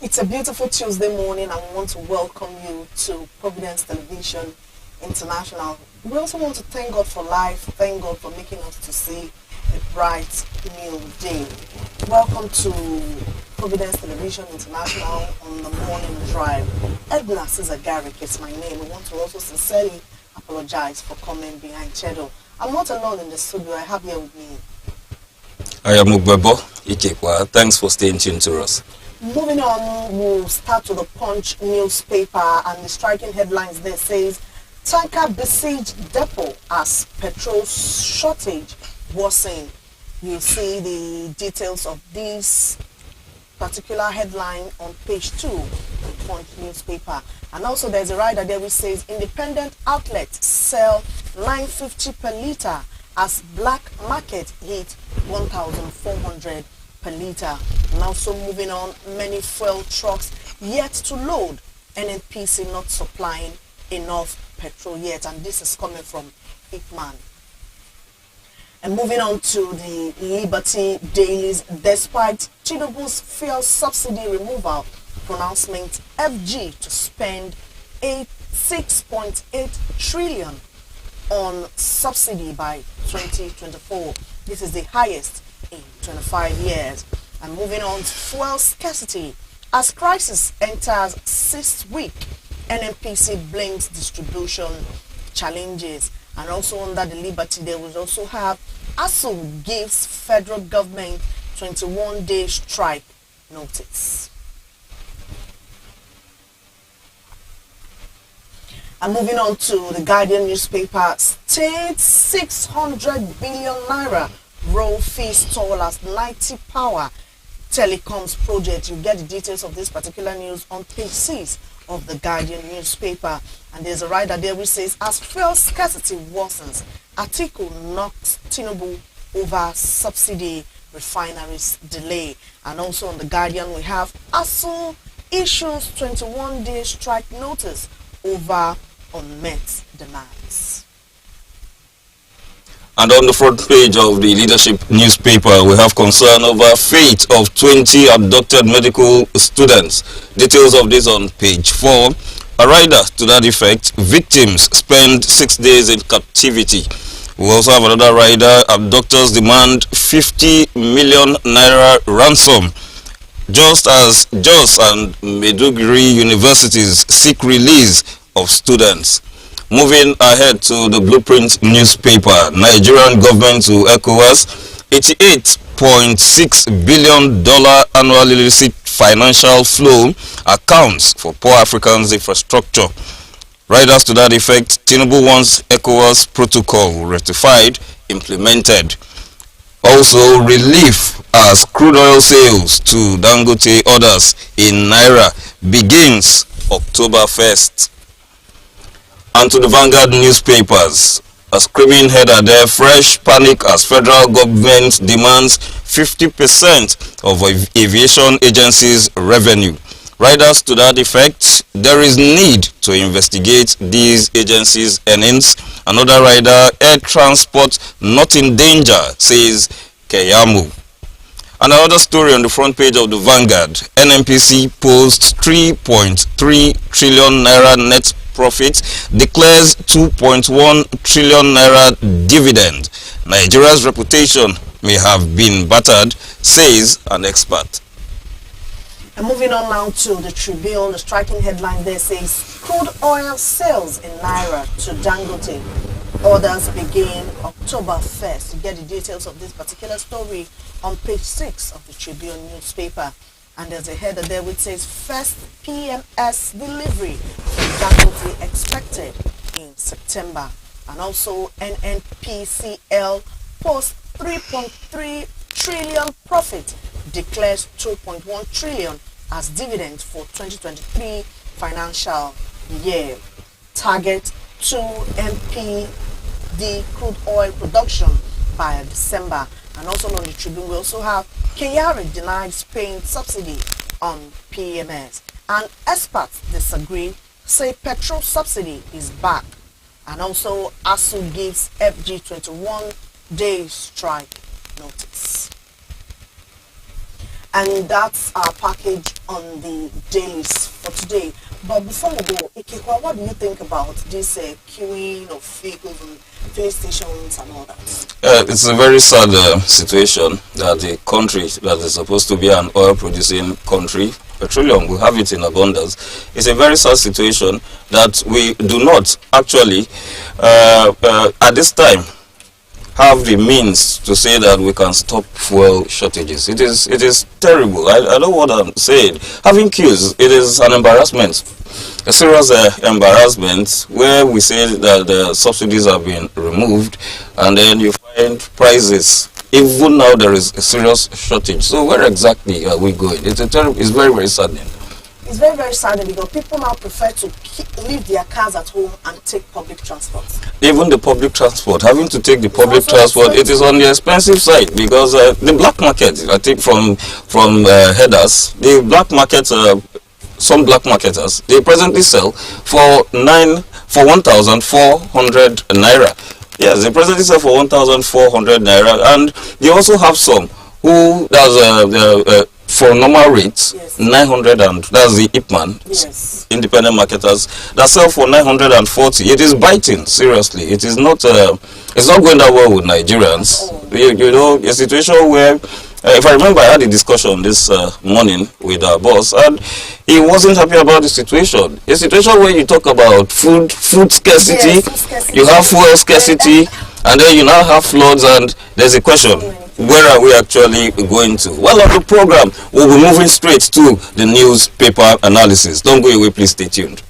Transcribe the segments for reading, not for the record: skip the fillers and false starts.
It's a beautiful Tuesday morning and we want to welcome you to Providence Television International. We also want to thank God for life, thank God for making us to see a bright new day. Welcome to Providence Television International on the morning drive. Edna Cesar-Garrick is my name. We want to also sincerely apologize for coming behind schedule. I'm not alone in the studio. I have here with me. I am Mugbebo Ikekwa. Thanks for staying tuned to us. Moving on, we'll start with the Punch newspaper, and the striking headlines there says, tanker besiege depot as petrol shortage worsen. You see the details of this particular headline on page 2 of the Punch newspaper. And also there's a rider there which says, independent outlets sell 950 per litre as black market hit 1,400 per litre. And also moving on, many fuel trucks yet to load. NNPC not supplying enough petrol yet, and this is coming from Hickman. And moving on to the Liberty dailies, despite Tinubu's fuel subsidy removal pronouncement, FG to spend 6.8 trillion on subsidy by 2024. This is the highest in 25 years. And moving on to fuel scarcity, as crisis enters 6th week, NNPC blames distribution challenges. And also under the Liberty, they will also have ASU gives federal government 21-day strike notice. And moving on to the Guardian newspaper, state 600 billion naira roll fees tall as 90 power telecoms project. You get the details of this particular news on page 6 of the Guardian newspaper. And there's a rider there which says, as fuel scarcity worsens, Atiku knocks Tinubu over subsidy refineries delay. And also on the Guardian we have ASU issues 21-day strike notice over unmet demands. And on the front page of the Leadership newspaper, we have concern over fate of 20 abducted medical students. Details of this on page 4. A rider to that effect, victims spend 6 days in captivity. We also have another rider, abductors demand 50 million naira ransom. Just as Jos and Maiduguri universities seek release of students. Moving ahead to the Blueprint newspaper, Nigerian government to ECOWAS, $88.6 billion annual illicit financial flow accounts for poor Africans' infrastructure. Riders to that effect, Tinubu wants ECOWAS protocol ratified, implemented. Also, relief as crude oil sales to Dangote orders in Naira begins October 1st. And to the Vanguard newspapers, a screaming header there, fresh panic as federal government demands 50% of aviation agencies' revenue. Riders to that effect, there is need to investigate these agencies' earnings. Another rider, air transport not in danger, says Keyamu. And another story on the front page of the Vanguard, NNPC posts 3.3 trillion naira net profit, declares 2.1 trillion naira dividend. Nigeria's reputation may have been battered, says an expert. And moving on now to the Tribune, the striking headline there says, crude oil sales in Naira to Dangote. Orders begin October 1st. You get the details of this particular story on page 6 of the Tribune newspaper. And there's a header there which says, first PMS delivery from Dangote expected in September. And also NNPCL posts 3.3 trillion profit, declares 2.1 trillion as dividend for 2023 financial year. Target 2 MPD crude oil production by December. And also on the Tribune, we also have Kyari denies paying subsidy on PMS. And experts disagree, say petrol subsidy is back. And also ASU gives FG 21-day strike notice. And that's our package on the dailies for today. But before we go, Ikekwa, what do you think about this queuing of vehicles and filling stations and all that? It's a very sad situation that the country that is supposed to be an oil-producing country, petroleum, we have it in abundance. It's a very sad situation that we do not actually, at this time, have the means to say that we can stop fuel shortages. It is terrible. I know what I'm saying. Having queues, it is an embarrassment, a serious embarrassment, where we say that the subsidies have been removed, and then you find prices. Even now there is a serious shortage. So where exactly are we going? It's very, very saddening. It's very, very sad because people now prefer to leave their cars at home and take public transport. Even the public transport, having to take the public transport, it is on the expensive side because the black market, I think from headers, the black market, some black marketers, they presently sell for 1,400 naira. Yes, they presently sell for 1,400 naira, and they also have some who does for normal rates, yes, 900, and that's the Ipman, yes, independent marketers that sell for 940. It is biting, seriously. It is not it's not going that well with Nigerians. You know, a situation where if I remember, I had a discussion this morning with our boss, and he wasn't happy about the situation. A situation where you talk about food scarcity, yes, food scarcity, you have fuel scarcity, and then you now have floods, and there's a question: where are we actually going to? Well, on the program, we'll be moving straight to the newspaper analysis. Don't go away, please stay tuned.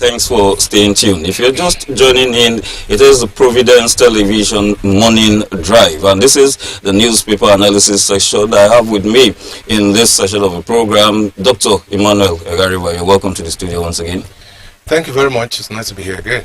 Thanks for staying tuned. If you're just joining in, it is the Providence Television Morning Drive, and this is the newspaper analysis section. I have with me in this session of the program Dr. Emmanuel Egariba. You're welcome to the studio once again. Thank you very much. It's nice to be here again.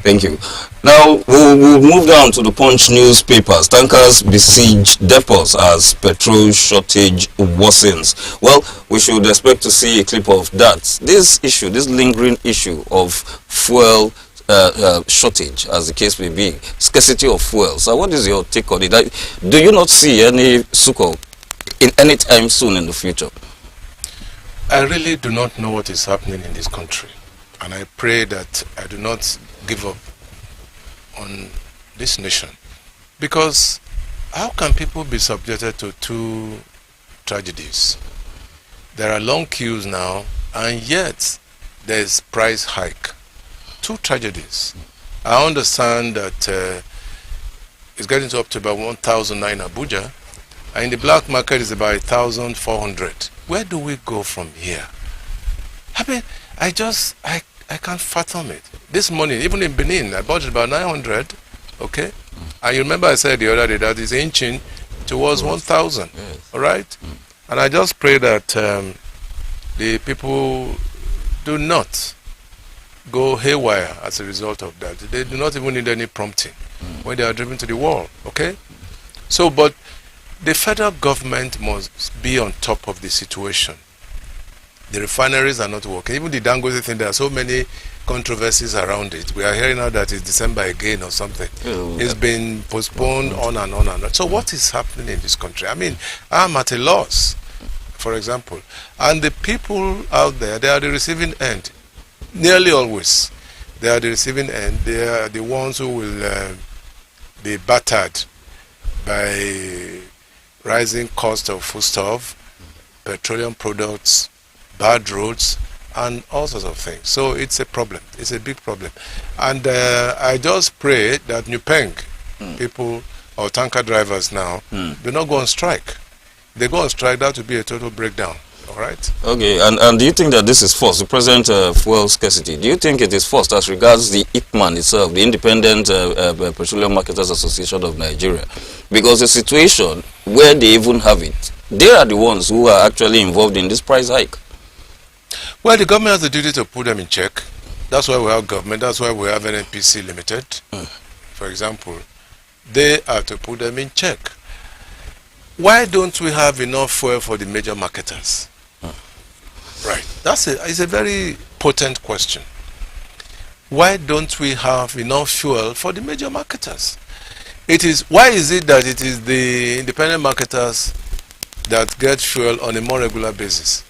Thank you. Now, we'll move down to the Punch newspapers. Tankers besiege depots as petrol shortage worsens. Well, we should expect to see a clip of that. This issue, this lingering issue of fuel shortage, as the case may be, scarcity of fuel. So what is your take on it? Do you not see any succor in any time soon in the future? I really do not know what is happening in this country. And I pray that I do not give up on this nation. Because how can people be subjected to two tragedies? There are long queues now, and yet there's price hike. Two tragedies. I understand that it's getting up to about 1,009 in Abuja, and in the black market is about 1,400. Where do we go from here? I mean, I can't fathom it. This morning, even in Benin, I bought it about 900, okay? And you remember I said the other day that it's inching towards 1,000, yes. All right? And I just pray that the people do not go haywire as a result of that. They do not even need any prompting when they are driven to the wall, okay? So, but the federal government must be on top of the situation. The refineries are not working. Even the Dangote thing, there are so many controversies around it. We are hearing now that it's December again or something. It's been postponed on and on and on. So what is happening in this country? I mean, I'm at a loss, for example. And the people out there, they are the receiving end. Nearly always. They are the receiving end. They are the ones who will be battered by rising cost of foodstuff, petroleum products, bad roads, and all sorts of things. So it's a problem. It's a big problem. And I just pray that Nupeng people or tanker drivers now do not go on strike. They go on strike, that would be a total breakdown. All right? Okay, and do you think that this is forced, the present fuel scarcity? Do you think it is forced as regards the IPMAN itself, the Independent Petroleum Marketers Association of Nigeria? Because the situation where they even have it, they are the ones who are actually involved in this price hike. Well, the government has the duty to put them in check. That's why we have government. That's why we have NNPC Limited. For example, they are to put them in check. Why don't we have enough fuel for the major marketers? Right. It's a very potent question. Why don't we have enough fuel for the major marketers? Why is it that it is the independent marketers that get fuel on a more regular basis?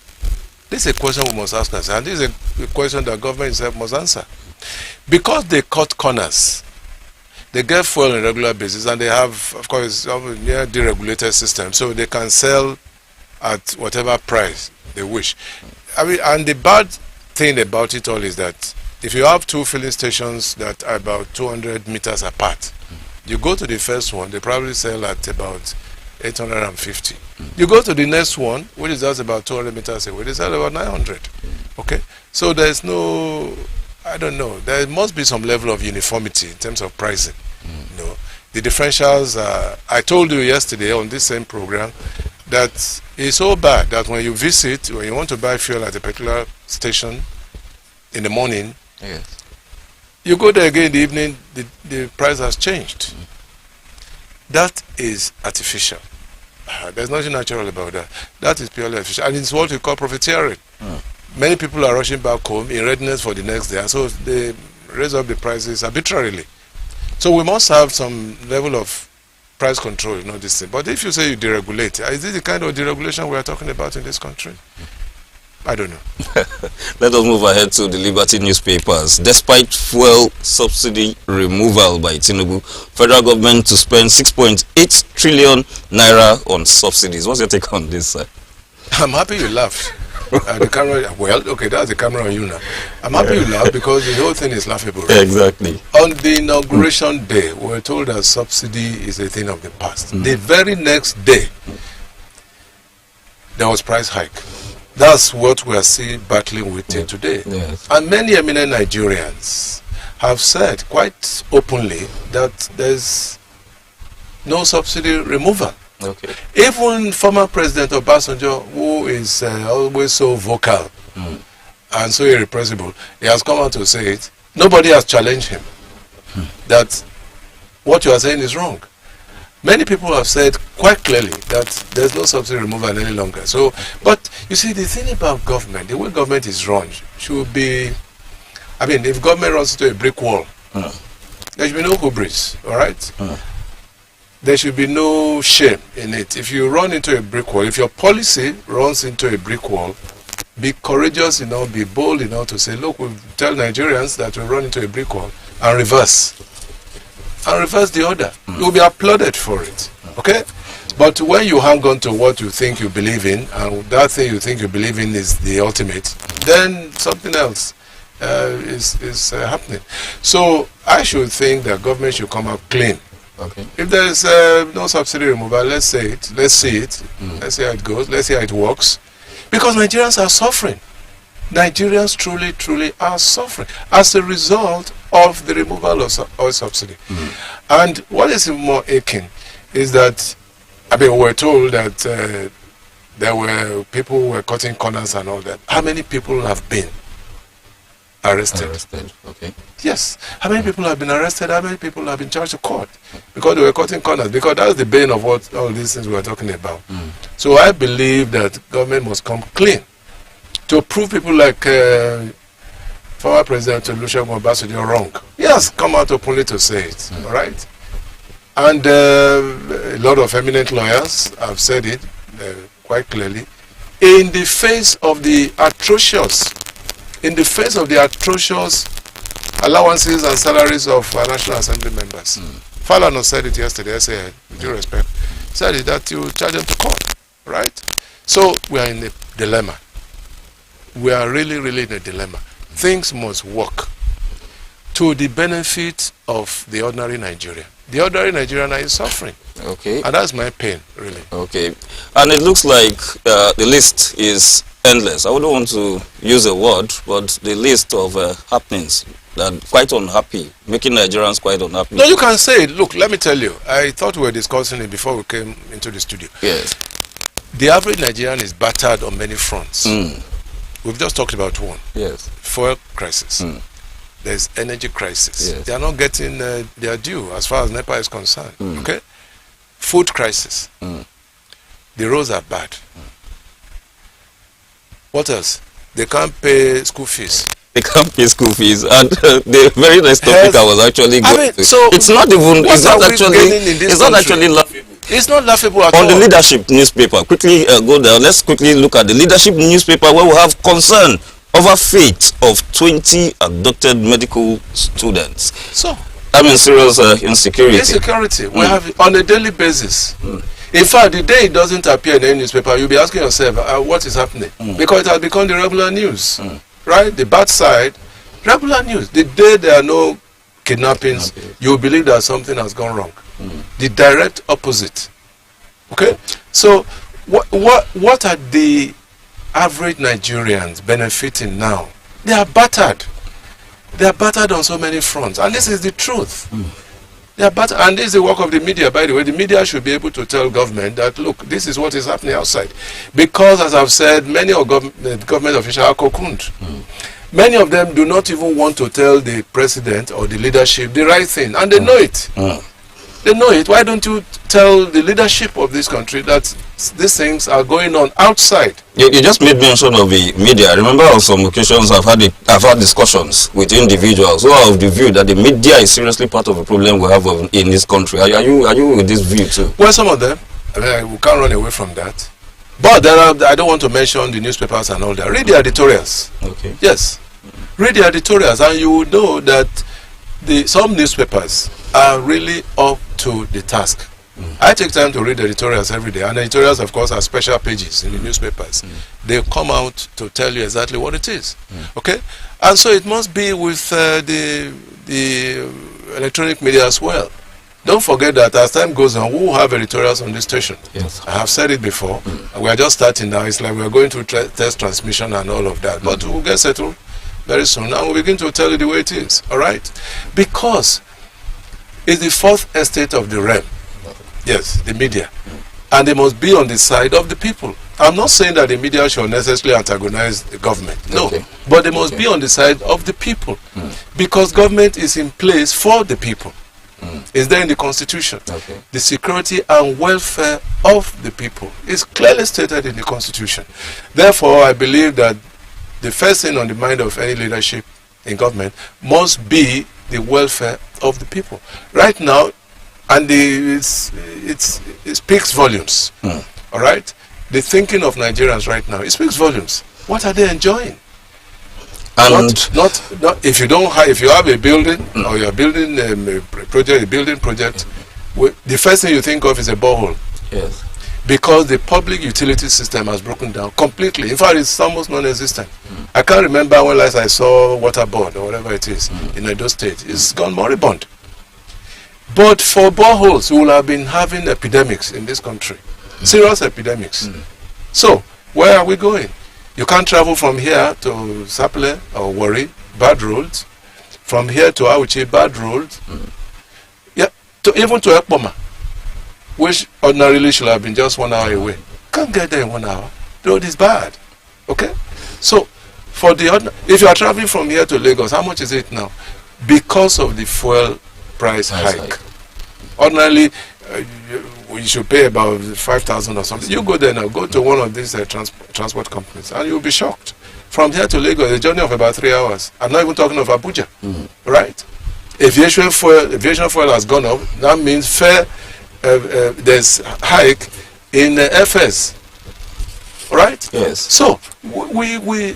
This is a question we must ask ourselves, and this is a question that government itself must answer. Because they cut corners, they get fuel on a regular basis, and they have, of course, a deregulated system, so they can sell at whatever price they wish. I mean, and the bad thing about it all is that if you have two filling stations that are about 200 meters apart, you go to the first one, they probably sell at about 850. You go to the next one, which is just about 200 meters away, they sell about 900. Okay? So there's no, I don't know, there must be some level of uniformity in terms of pricing. You know, the differentials, I told you yesterday on this same program that it's so bad that when you visit, when you want to buy fuel at a particular station in the morning, yes, you go there again in the evening, the price has changed. That is artificial. There's nothing natural about that. That is purely artificial. And it's what we call profiteering. Many people are rushing back home in readiness for the next day, and so they raise up the prices arbitrarily. So we must have some level of price control, this thing. But if you say you deregulate, is this the kind of deregulation we are talking about in this country? I don't know. Let us move ahead to the Liberty newspapers. Despite fuel subsidy removal by Tinubu, federal government to spend 6.8 trillion naira on subsidies. What's your take on this, sir? I'm happy you laughed. The camera, well, okay, that's the camera on you now. I'm happy you laughed because the whole thing is laughable. Right? Exactly. On the inauguration day, we were told that subsidy is a thing of the past. The very next day, there was price hike. That's what we are still battling with till today. Yes. And many eminent Nigerians have said quite openly that there's no subsidy removal. Okay. Even former President Obasanjo, who is always so vocal and so irrepressible, he has come out to say it. Nobody has challenged him that what you are saying is wrong. Many people have said quite clearly that there's no subsidy removal any longer. So, but you see, the thing about government, the way government is run, should be, I mean, if government runs into a brick wall, there should be no hubris, all right? There should be no shame in it. If you run into a brick wall, if your policy runs into a brick wall, be courageous enough, be bold enough to say, look, we'll tell Nigerians that we run into a brick wall, and reverse. And reverse the order. You'll be applauded for it. Okay? But when you hang on to what you think you believe in, and that thing you think you believe in is the ultimate, then something else is happening. So I should think that government should come out clean. Okay. If there is no subsidy removal, let's say it. Let's see it. Let's see how it goes. Let's see how it works. Because Nigerians are suffering. Nigerians truly, truly are suffering as a result of the removal of oil subsidy. And what is more aching is that, I mean, we're told that there were people who were cutting corners and all that. How many people have been arrested? Okay. Yes. How many people have been arrested? How many people have been charged to court? Because they were cutting corners. Because that's the bane of what all these things we are talking about. So I believe that government must come clean to prove people like former President Olusegun Obasanjo wrong. Yes, come out openly to say it. All right. And a lot of eminent lawyers have said it quite clearly. In the face of the atrocious allowances and salaries of National Assembly members. Falana said it yesterday, I said, with due respect, said it that you charge them to court, right? So we are in a dilemma. We are really, really in a dilemma. Things must work to the benefit of the ordinary Nigerian. The ordinary Nigerian is suffering. Okay. And that's my pain, really. Okay. And it looks like the list is endless. I wouldn't want to use a word, but the list of happenings that are quite unhappy, making Nigerians quite unhappy. No, you can say it. Look, let me tell you. I thought we were discussing it before we came into the studio. Yes. The average Nigerian is battered on many fronts. We've just talked about one. Yes. Fuel crisis. There's energy crisis. Yes. They are not getting their due as far as NEPA is concerned. Okay? Food crisis. The roads are bad. What else? They can't pay school fees. They can't pay school fees, and the very next topic I was actually going to. So it's not even. It's not actually laughable. It's not laughable at all. On the Leadership newspaper, quickly go there. Let's quickly look at the Leadership newspaper, where we have concern over fate of 20 abducted medical students. So, I mean, serious insecurity. Insecurity. We have it on a daily basis. In fact, the day it doesn't appear in any newspaper, you'll be asking yourself, what is happening? Because it has become the regular news. Right? The bad side, regular news. The day there are no kidnappings, you believe that something has gone wrong. The direct opposite. Okay? So, what are the average Nigerians benefiting now? They are battered. They are battered on so many fronts. And this is the truth. They are battered. And this is the work of the media, by the way. The media should be able to tell government that, look, this is what is happening outside. Because, as I've said, many of government officials are cocooned. Many of them do not even want to tell the president or the leadership the right thing. And they know it. They know it. Why don't you tell the leadership of this country that these things are going on outside? You just made mention of the media. I remember on some occasions I've had discussions with individuals who are of the view that the media is seriously part of the problem we have in this country. Are you with this view too? Well, some of them. I mean, we can't run away from that. But there are, I don't want to mention the newspapers and all that. Read the editorials. Okay. Yes. Read the editorials, and you will know that some newspapers are really up to the task. I take time to read editorials every day, and editorials, of course, are special pages in the newspapers. They come out to tell you exactly what it is. Okay, and so it must be with the electronic media as well. Don't forget that as time goes on, we will have editorials on this station. Yes. I have said it before. We are just starting now. It's like we are going to test transmission and all of that. But we'll get settled very soon. And we'll begin to tell you the way it is. All right? Because it's the fourth estate of the realm. Yes, the media. And they must be on the side of the people. I'm not saying that the media should necessarily antagonize the government. No. Okay. But they must be on the side of the people. Because government is in place for the people. Is there in the Constitution. Okay. The security and welfare of the people is clearly stated in the Constitution. Therefore, I believe that the first thing on the mind of any leadership in government must be the welfare of the people. Right now, and it speaks volumes. All right? The thinking of Nigerians right now, it speaks volumes. What are they enjoying? And Not if you don't have, if you have a building or you're building a project, the first thing you think of is a borehole. yes. Because the public utility system has broken down completely. In fact, it's almost non-existent. I can't remember when last I saw water board or whatever it is in Edo State. It's gone moribund. But for boreholes, we will have been having epidemics in this country. Serious epidemics. So, where are we going? You can't travel from here to Sapele or Warri, bad roads. From here to Auchi, bad roads. Yeah, even to Ekpoma, which ordinarily should have been just 1 hour away. Can't get there in 1 hour. The road is bad. Okay? So, for the if you are traveling from here to Lagos, how much is it now? Because of the fuel price hike. Ordinarily, you should pay about 5,000 or something. You go there now, go to one of these transport companies, and you'll be shocked. From here to Lagos, a journey of about 3 hours. I'm not even talking of Abuja, right? Aviation fuel has gone up. That means there's hike in FS, right? Yes. So we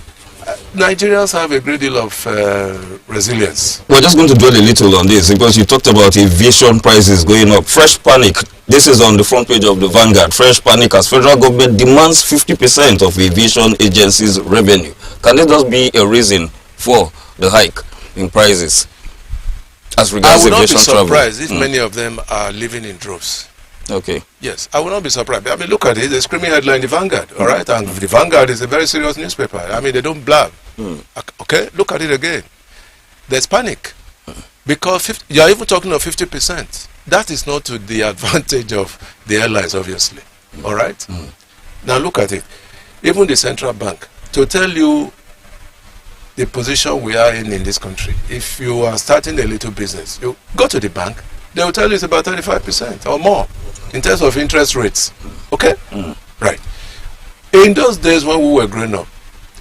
Nigerians have a great deal of resilience. We're just going to dwell a little on this because you talked about aviation prices going up. Fresh panic. This is on the front page of the Vanguard. Fresh panic as federal government demands 50% of aviation agencies' revenue. Can it just be a reason for the hike in prices as regards I would not be aviation travel? surprised if many of them are living in droves. Okay. Yes, I will not be surprised. I mean, look at it. The screaming headline in the Vanguard, all right? And the Vanguard is a very serious newspaper. I mean, they don't blab. Okay, look at it again. There's panic. Because you're even talking of 50%. That is not to the advantage of the airlines, obviously. All right? Now, look at it. Even the central bank, to tell you the position we are in this country, if you are starting a little business, you go to the bank, they will tell you it's about 35% or more in terms of interest rates. Okay? Right. In those days when we were growing up,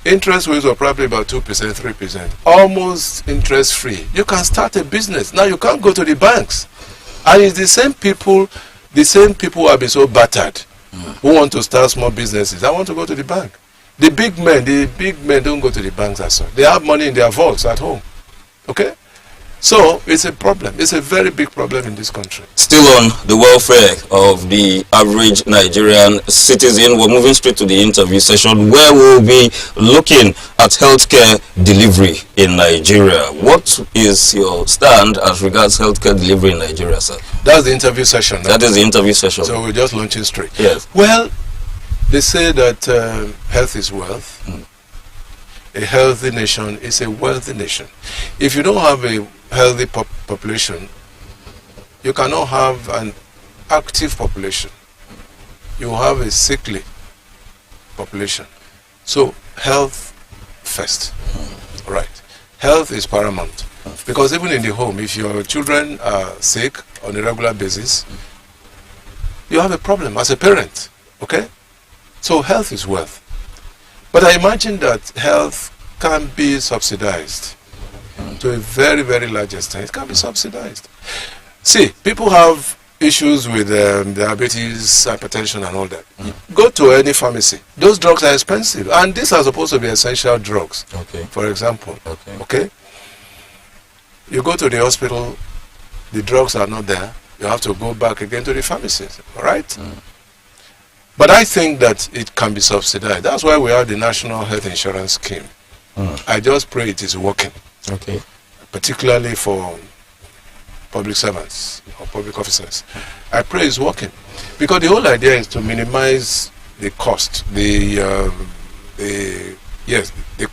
interest rates were probably about 2%, 3%, almost interest free. You can start a business. Now you can't go to the banks. And it's the same people who have been so battered who want to start small businesses. I want to go to the bank. The big men don't go to the banks as well. They have money in their vaults at home. Okay? So it's a problem. It's a very big problem in this country. Still on the welfare of the average Nigerian citizen, we're moving straight to the interview session where we'll be looking at healthcare delivery in Nigeria. What is your stand as regards healthcare delivery in Nigeria, sir? That's the interview session. That is the interview session. So we're just launching straight. Yes. Well, they say that health is wealth. A healthy nation is a wealthy nation. If you don't have a healthy population, you cannot have an active population. You have a sickly population. So health first. Right. Health is paramount. Because even in the home, if your children are sick on a regular basis, you have a problem as a parent. Okay? So health is wealth. But I imagine that health can be subsidized to a very, very large extent. It can be subsidized. See, people have issues with diabetes, hypertension and all that. Go to any pharmacy. Those drugs are expensive. And these are supposed to be essential drugs. Okay. For example. Okay. You go to the hospital, the drugs are not there. You have to go back again to the pharmacy. All right? But I think that it can be subsidized. That's why we have the National Health Insurance Scheme. I just pray it is working. Okay. Particularly for public servants or public officers. I pray it's working, because the whole idea is to minimize the cost, the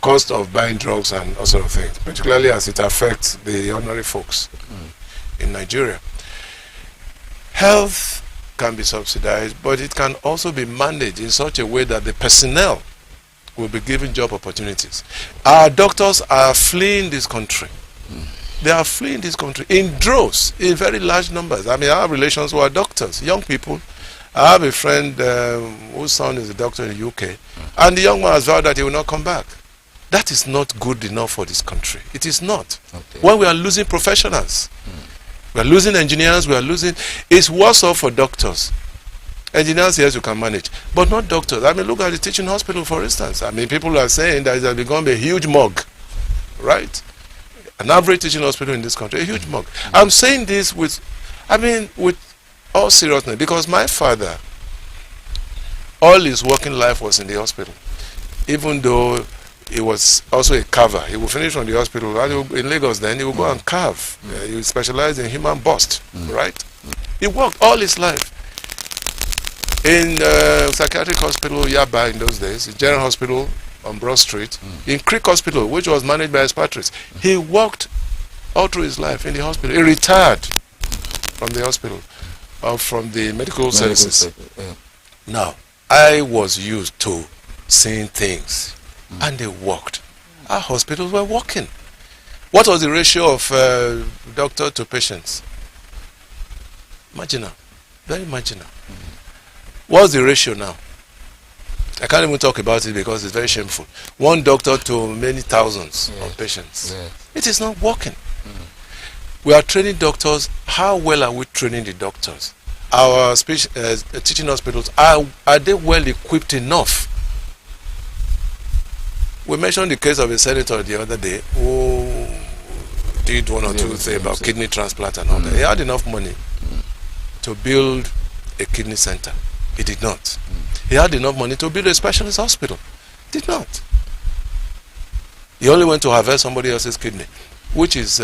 cost of buying drugs and all sort of things, particularly as it affects the ordinary folks in Nigeria. Health can be subsidized, but it can also be managed in such a way that the personnel will be given job opportunities. Our doctors are fleeing this country. They are fleeing this country in droves, in very large numbers. I mean, I have relations who are doctors, young people. I have a friend whose son is a doctor in the UK, and the young man has vowed that he will not come back. That is not good enough for this country. It is not. Okay. When we are losing professionals, we are losing engineers, we are losing... It's worse off for doctors. Engineers, yes, you can manage, but not doctors. I mean, look at the teaching hospital, for instance. I mean, people are saying that it has become a huge morgue, right? An average teaching hospital in this country, a huge morgue. I'm saying this with all seriousness, because my father, all his working life was in the hospital. Even though he was also a carver. He would finish from the hospital. In Lagos then, he would go and carve. He specialized in human bust, right? He worked all his life. In psychiatric hospital, Yaba in those days, General Hospital on Broad Street, in Creek Hospital, which was managed by expatriates. He worked all through his life in the hospital. He retired from the hospital, from the medical services. Now, I was used to seeing things, and they worked. Our hospitals were working. What was the ratio of doctor to patients? Marginal, very marginal. What's the ratio now? I can't even talk about it because it's very shameful. One doctor to many thousands of patients. It is not working. We are training doctors. How well are we training the doctors? Our teaching hospitals, are they well equipped enough? We mentioned the case of a senator the other day who did one or two things about kidney transplant and all that. He had enough money to build a kidney center. He did not. He had enough money to build a specialist hospital. Did not. He only went to harvest somebody else's kidney, which is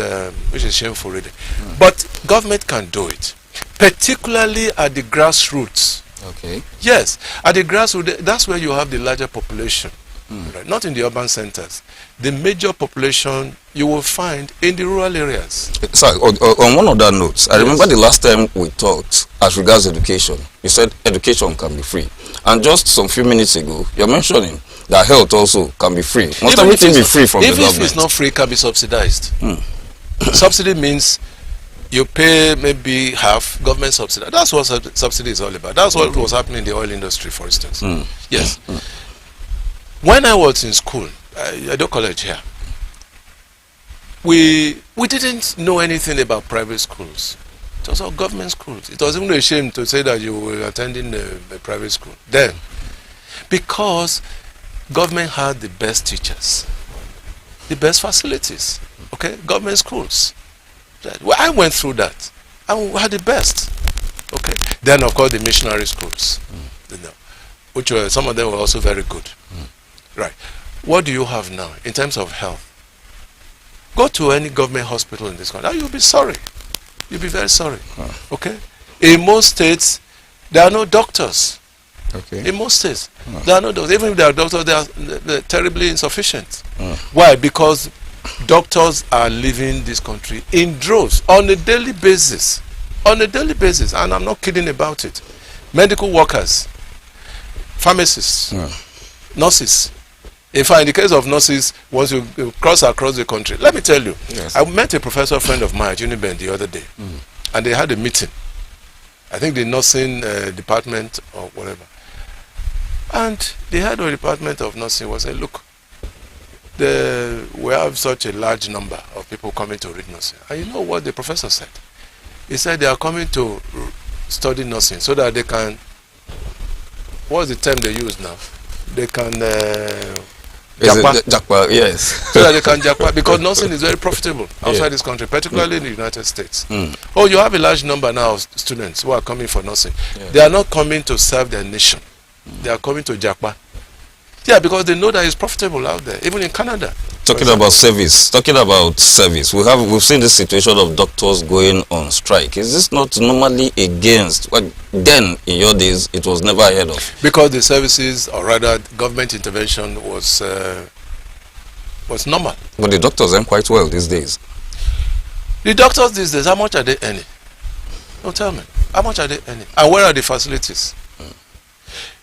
shameful, really. But government can do it, particularly at the grassroots. Okay. Yes, at the grassroots, that's where you have the larger population. Right? Not in the urban centers. The major population you will find in the rural areas. Sorry, on one other note, I remember the last time we talked as regards education. You said education can be free. And just some few minutes ago, you're mentioning that health also can be free. Must everything be free from the government? Even if it's not free, it can be subsidized. Subsidy means you pay maybe half government subsidy. That's what subsidy is all about. That's what was happening in the oil industry, for instance. Yes. When I was in school, Edo College here, we didn't know anything about private schools. It was all government schools. It was even a shame to say that you were attending a private school then, because government had the best teachers, the best facilities. Okay, government schools. Well, I went through that, and we had the best. Okay, then of course the missionary schools, which were, some of them were also very good. Right. What do you have now in terms of health? Go to any government hospital in this country. You'll be sorry. You'll be very sorry. Okay? In most states, there are no doctors. Okay. In most states, there are no doctors. Even if there are doctors, they're terribly insufficient. Why? Because doctors are leaving this country in droves on a daily basis. On a daily basis. And I'm not kidding about it. Medical workers, pharmacists, nurses. In fact, in the case of nurses, once you cross across the country, let me tell you, I met a professor friend of mine at Uniben the other day, and they had a meeting. I think the nursing department or whatever. And the head of the department of nursing was saying, look, we have such a large number of people coming to read nursing. And you know what the professor said? He said they are coming to study nursing so that they can, what's the term they use now? They can... Jakpa, yes. So that they can jakpa, because nursing is very profitable outside this country, particularly in the United States. Oh, you have a large number now of students who are coming for nursing. They are not coming to serve their nation. They are coming to jakpa. Yeah, because they know that it's profitable out there, even in Canada. Talking about service, we've seen the situation of doctors going on strike. Is this not normally against what then in your days it was never heard of? Because the services, or rather government intervention, was normal. But the doctors earn quite well these days. The doctors these days, how much are they earning? No, tell me, how much are they earning? And where are the facilities?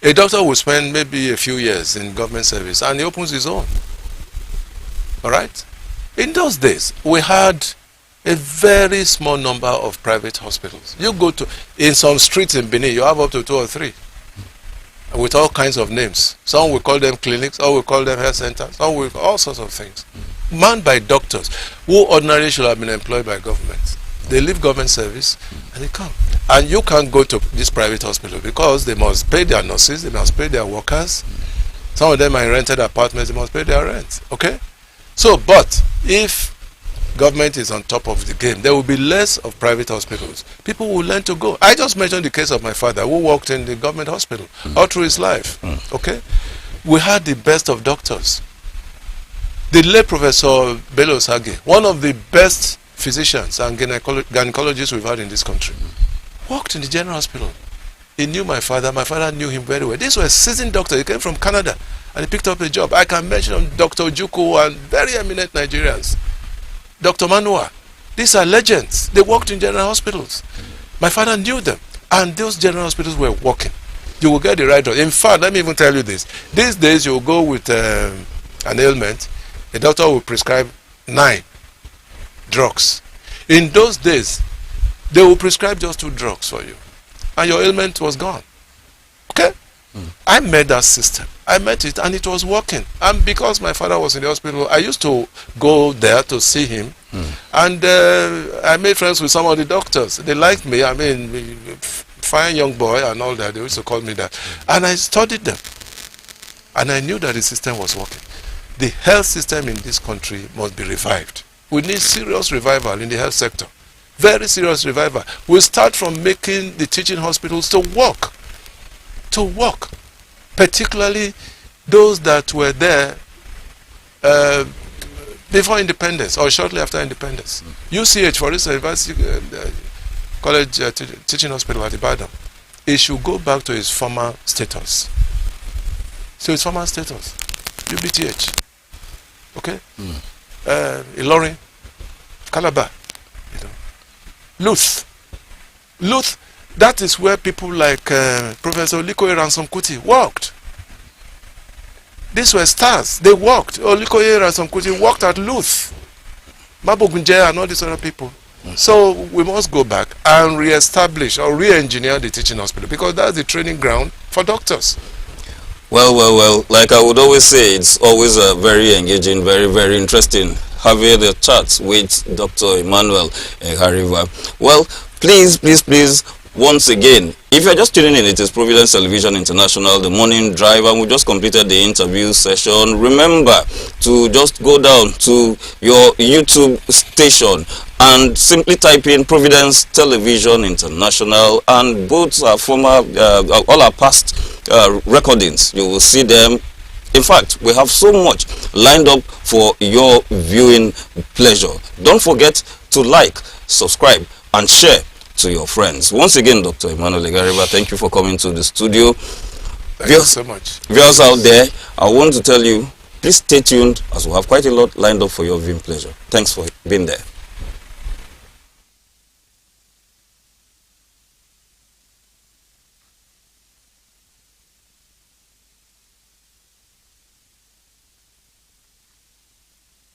A doctor will spend maybe a few years in government service and he opens his own. All right? In those days, we had a very small number of private hospitals. You go to, in some streets in Benin, you have up to 2 or 3 with all kinds of names. Some will call them clinics, some will call them health centers, some will all sorts of things. Manned by doctors who ordinarily should have been employed by government. They leave government service and they come. And you can't go to this private hospital because they must pay their nurses, they must pay their workers. Some of them are in rented apartments, they must pay their rent. Okay? So, but if government is on top of the game, there will be less of private hospitals. People will learn to go. I just mentioned the case of my father who worked in the government hospital all through his life. Okay? We had the best of doctors. The late Professor Bello Sage, one of the best physicians and gynecologists we've had in this country, worked in the general hospital. He knew my father knew him very well. This was a seasoned doctor. He came from Canada and he picked up a job. I can mention Dr. Ojukwu and very eminent Nigerians. Dr. Manua. These are legends. They worked in general hospitals. My father knew them. And those general hospitals were working. You will get the right doctor. In fact, let me even tell you this. These days you will go with an ailment. The doctor will prescribe 9 drugs. In those days, they will prescribe just 2 drugs for you. And your ailment was gone. Okay? I met that system. I met it and it was working. And because my father was in the hospital, I used to go there to see him. And I made friends with some of the doctors. They liked me. I mean, fine young boy and all that. They used to call me that. And I studied them. And I knew that the system was working. The health system in this country must be revived. We need serious revival in the health sector. Very serious revival. We start from making the teaching hospitals to work. To work. Particularly those that were there before independence or shortly after independence. UCH, for instance, University College Teaching Hospital at Ibadan, it should go back to its former status. So its former status, UBTH. Okay? Ilorin, Calabar, Luth, that is where people like Professor Olikoye Ransom Kuti worked. These were stars. They worked. Olikoye Ransom Kuti worked at Luth, Mabogunje and all these other people. So we must go back and re-establish or re-engineer the teaching hospital because that's the training ground for doctors. Well, like I would always say, it's always very engaging, very interesting having the chats with Dr. Emmanuel Hariva. Well, please, once again, if you're just tuning in, it is Providence Television International, the morning drive, and we just completed the interview session. Remember to just go down to your YouTube station and simply type in Providence Television International, and both our former, all our past recordings, you will see them. In fact, we have so much lined up for your viewing pleasure. Don't forget to like, subscribe, and share to your friends. Once again, Dr. Emmanuel Hariva, thank you for coming to the studio. Thank you so much. Viewers out there, I want to tell you, please stay tuned as we have quite a lot lined up for your viewing pleasure. Thanks for being there.